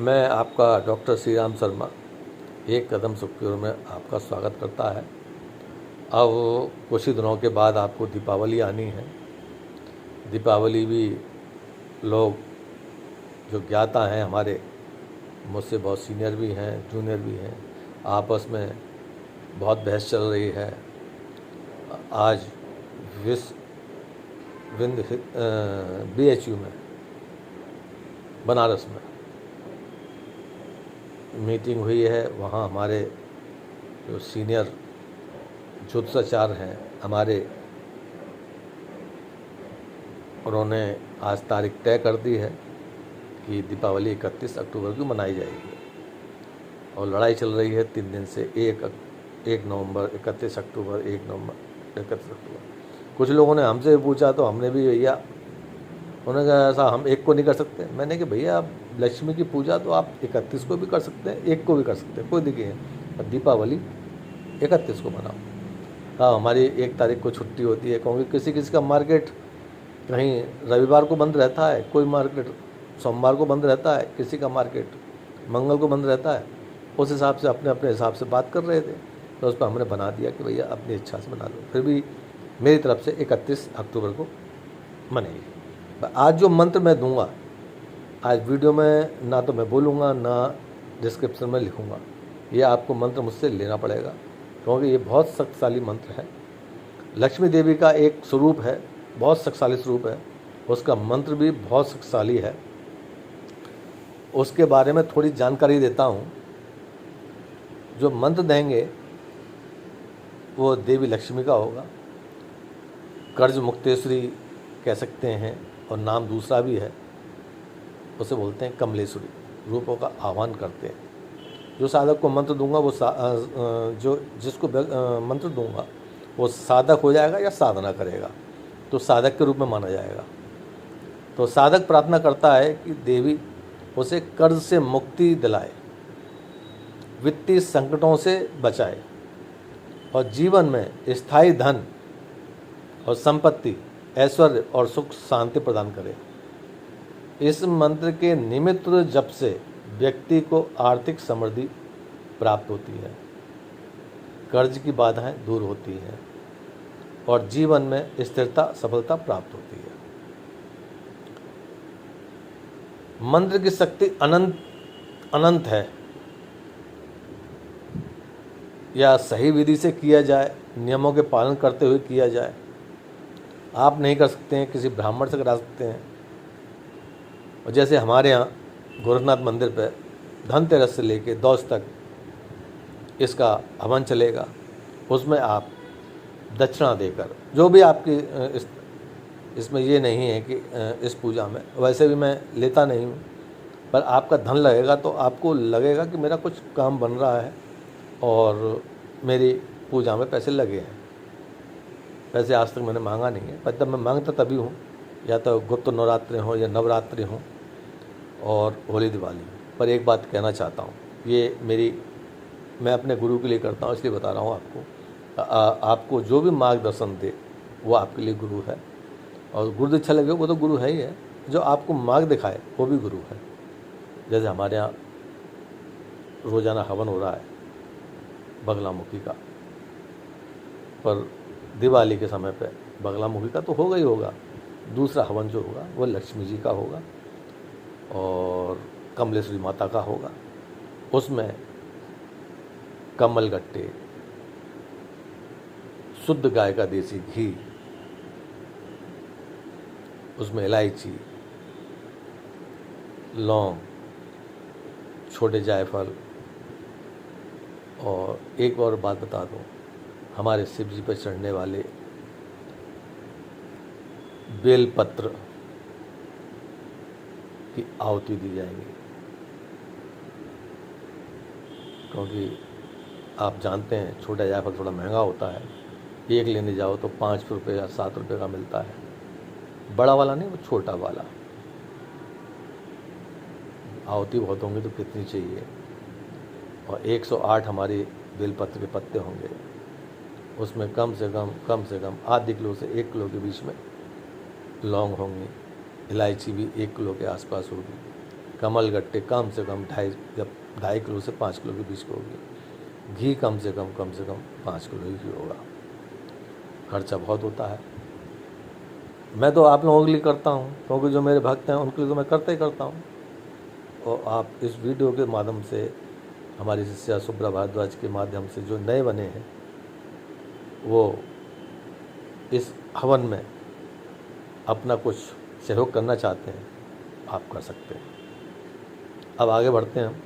मैं आपका डॉक्टर श्री राम शर्मा एक कदम सुख की ओर में आपका स्वागत करता है। अब कुछ ही दिनों के बाद आपको दीपावली आनी है। दीपावली भी लोग जो ज्ञाता हैं हमारे, मुझसे बहुत सीनियर भी हैं, जूनियर भी हैं, आपस में बहुत बहस चल रही है। आज BHU में, बनारस में मीटिंग हुई है। वहाँ हमारे जो सीनियर ज्योतिषाचार्य हैं हमारे, उन्होंने आज तारीख तय कर दी है कि दीपावली 31 अक्टूबर को मनाई जाएगी। और लड़ाई चल रही है 3 दिन से, 1 नवंबर, 31 अक्टूबर, 1 नवंबर, 31 अक्टूबर। कुछ लोगों ने हमसे पूछा तो हमने भी भैया, उन्होंने कहा ऐसा हम 1 को नहीं कर सकते। मैंने कहा भैया आप लक्ष्मी की पूजा तो आप 31 को भी कर सकते हैं, 1 को भी कर सकते हैं, कोई दिक्कत नहीं। पर दीपावली 31 को मनाओ। हाँ, हमारी 1 तारीख को छुट्टी होती है, क्योंकि किसी किसी का मार्केट कहीं रविवार को बंद रहता है, कोई मार्केट सोमवार को बंद रहता है, किसी का मार्केट मंगल को बंद रहता है। उस हिसाब से अपने अपने हिसाब से बात कर रहे थे, तो उस पर हमने बना दिया कि भैया अपनी इच्छा से बना लो। फिर भी मेरी तरफ से 31 अक्टूबर को मनेगी। आज जो मंत्र मैं दूंगा, आज वीडियो में ना तो मैं बोलूँगा ना डिस्क्रिप्शन में लिखूँगा, ये आपको मंत्र मुझसे लेना पड़ेगा, क्योंकि ये बहुत शक्तिशाली मंत्र है। लक्ष्मी देवी का एक स्वरूप है, बहुत शक्तिशाली स्वरूप है, उसका मंत्र भी बहुत शक्तिशाली है। उसके बारे में थोड़ी जानकारी देता हूँ। जो मंत्र देंगे वो देवी लक्ष्मी का होगा। कर्ज मुक्तेश्वरी कह सकते हैं, और नाम दूसरा भी है, उसे बोलते हैं कमलेश्वरी, रूपों का आह्वान करते हैं। जो साधक को मंत्र दूंगा वो जिसको मंत्र दूंगा वो साधक हो जाएगा या साधना करेगा, तो साधक के रूप में माना जाएगा। तो साधक प्रार्थना करता है कि देवी उसे कर्ज से मुक्ति दिलाए, वित्तीय संकटों से बचाए, और जीवन में स्थायी धन और संपत्ति, ऐश्वर्य और सुख शांति प्रदान करे। इस मंत्र के निमित्त जप से व्यक्ति को आर्थिक समृद्धि प्राप्त होती है, कर्ज की बाधाएं दूर होती हैं और जीवन में स्थिरता, सफलता प्राप्त होती है। मंत्र की शक्ति अनंत है। या सही विधि से किया जाए, नियमों के पालन करते हुए किया जाए। आप नहीं कर सकते हैं, किसी ब्राह्मण से करा सकते हैं। और जैसे हमारे यहाँ गोरखनाथ मंदिर पर धनतेरस से लेके दौस तक इसका हवन चलेगा, उसमें आप दक्षिणा देकर, जो भी आपकी इसमें ये नहीं है कि इस पूजा में, वैसे भी मैं लेता नहीं हूँ, पर आपका धन लगेगा तो आपको लगेगा कि मेरा कुछ काम बन रहा है और मेरी पूजा में पैसे लगे हैं। पैसे आज तक मैंने मांगा नहीं है, पर जब मैं मांगता तभी हूँ, या तो गुप्त नवरात्रि हों या नवरात्रि हों और होली दिवाली। पर एक बात कहना चाहता हूँ, ये मैं अपने गुरु के लिए करता हूँ, इसलिए बता रहा हूँ आपको। आपको जो भी मार्गदर्शन दे वो आपके लिए गुरु है, और गुरु दीक्षा लगे वो तो गुरु है ही है। जो आपको मार्ग दिखाए वो भी गुरु है। जैसे हमारे यहाँ रोज़ाना हवन हो रहा है बगलामुखी का, पर दिवाली के समय पे बगलामुखी का तो होगा ही होगा। दूसरा हवन जो होगा वो लक्ष्मी जी का होगा और कमलेश्वरी माता का होगा। उसमें कमलगट्टे, शुद्ध गाय का देसी घी, उसमें इलायची, लौंग, छोटे जायफल। और एक और बात बता दूं, हमारे शिव जी पर चढ़ने वाले बेलपत्र की आहुति दी जाएंगी, क्योंकि आप जानते हैं छोटा जायफल थोड़ा महंगा होता है। एक लेने जाओ तो 5 रुपये या 7 रुपये का मिलता है, बड़ा वाला नहीं, वो छोटा वाला। आहुति बहुत होंगी तो कितनी चाहिए, और 108 हमारे बेलपत्र के पत्ते होंगे। उसमें कम से कम आधे किलो से 1 किलो के बीच में लौंग होंगी, इलायची भी 1 किलो के आसपास होगी, कमलगट्टे कम से कम 2.5 किलो से 5 किलो के बीच की होगी। घी कम से कम 5 किलो ही होगा। खर्चा बहुत होता है। मैं तो आप लोगों के लिए करता हूँ, क्योंकि जो मेरे भक्त हैं उनके लिए तो मैं करता ही करता हूँ। और आप इस वीडियो के माध्यम से, हमारी शिष्या शुभ्रा भारद्वाज के माध्यम से जो नए बने हैं वो इस हवन में अपना कुछ सहयोग करना चाहते हैं, आप कर सकते हैं। अब आगे बढ़ते हैं हम।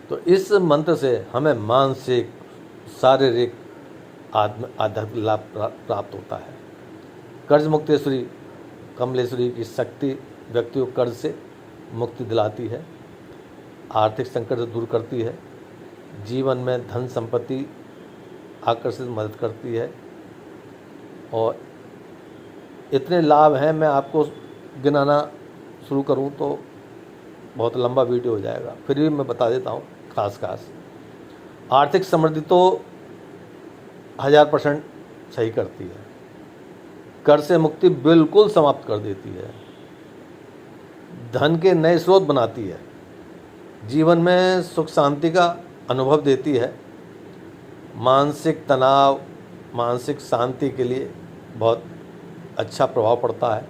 तो इस मंत्र से हमें मानसिक, शारीरिक, आध्यात्मिक लाभ प्राप्त होता है। कर्ज मुक्तेश्वरी कमलेश्वरी की शक्ति व्यक्ति को कर्ज से मुक्ति दिलाती है, आर्थिक संकट से दूर करती है, जीवन में धन संपत्ति आकर्षित मदद करती है। और इतने लाभ हैं, मैं आपको गिनाना शुरू करूं तो बहुत लंबा वीडियो हो जाएगा, फिर भी मैं बता देता हूं खास। आर्थिक समृद्धि तो 1000% सही करती है। कर्ज से मुक्ति बिल्कुल समाप्त कर देती है। धन के नए स्रोत बनाती है। जीवन में सुख शांति का अनुभव देती है। मानसिक तनाव, मानसिक शांति के लिए बहुत अच्छा प्रभाव पड़ता है।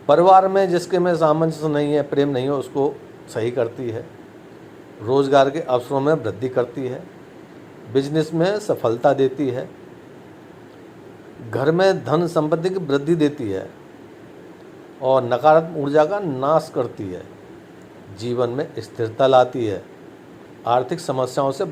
परिवार में जिसके में सामंजस्य नहीं है, प्रेम नहीं है, उसको सही करती है। रोजगार के अवसरों में वृद्धि करती है। बिजनेस में सफलता देती है। घर में धन संपत्ति की वृद्धि देती है और नकारात्मक ऊर्जा का नाश करती है। जीवन में स्थिरता लाती है। आर्थिक समस्याओं से